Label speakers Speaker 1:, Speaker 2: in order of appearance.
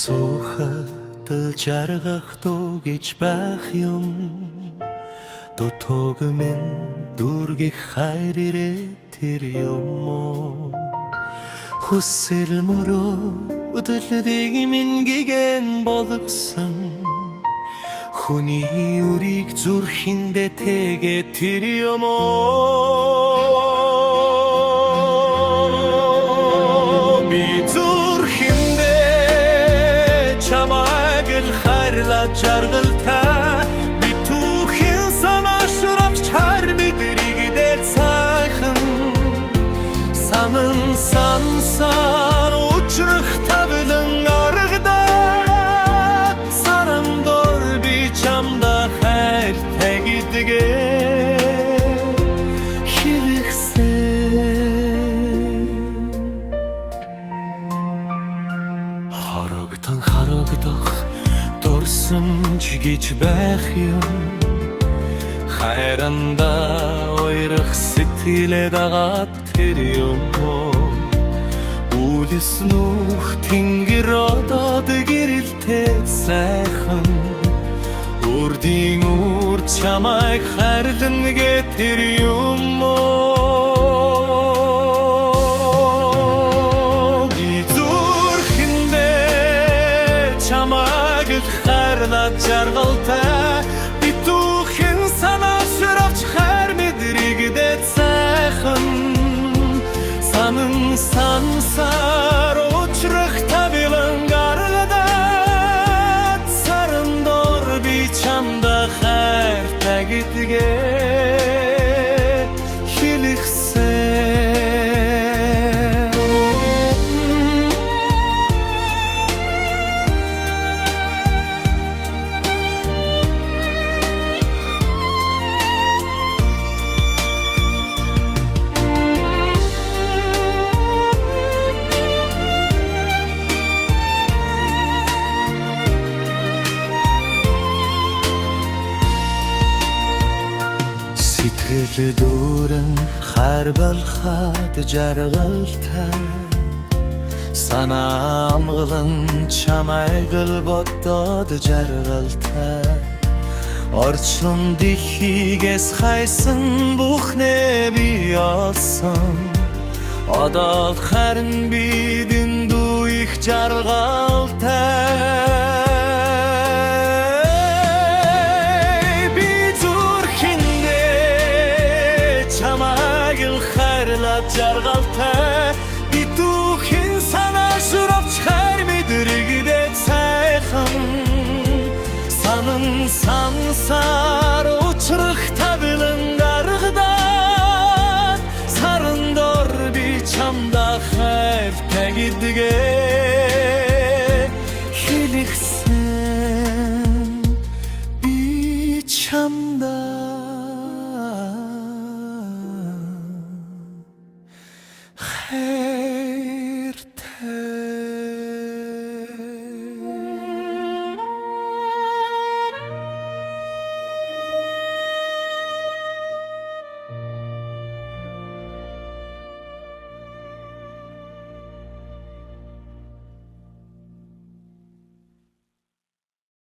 Speaker 1: Суухад жаргах дуу гэж байх юм дутууг минь дүүргэх хайр ирээд тэр юм уу хүсэл мөрөө өдөлдөг минь гигэн болгосон хүний үрийг зүрхэндээ тэгээ тэр юм уу би жаргалтай би түүхэн санаашравч чар бидригдэл сайхан санан сансар учрах тавлан аргадаа сарамдор би чамда хайр тэгдэгэ хэлэхсэн харагдах дурсамж гэж байх юм хайранда ойрох сэтгэлээ дагаад тэр юм үлэс нүх тэнгэр одоод гэрэлтэй сайхан үрдийн үр чамайг хайрлана гэ тэр юм жаргалтай би түүхэн санаашравч хайр мэдрэгдээд сайхан санан сансар учрах тавилан гаргадаад сарандор би чамда хайр тэгдэгэ сэтгэл дүүрэн хайр балхад жаргалтай санаа амгалан чамайг л бодоод жаргалтай орчин дэлхийгээс хайсан бүхнээ би олсон одоо харин бидэн дүү их жаргалтай жаргалтай би түүхэн санаашравч хайр мэдрэгдээд сайхан санан сансар учрах тавилан гаргадаад сарандор би чамда хайр тэгдэгэ хэлэхсэн би чамда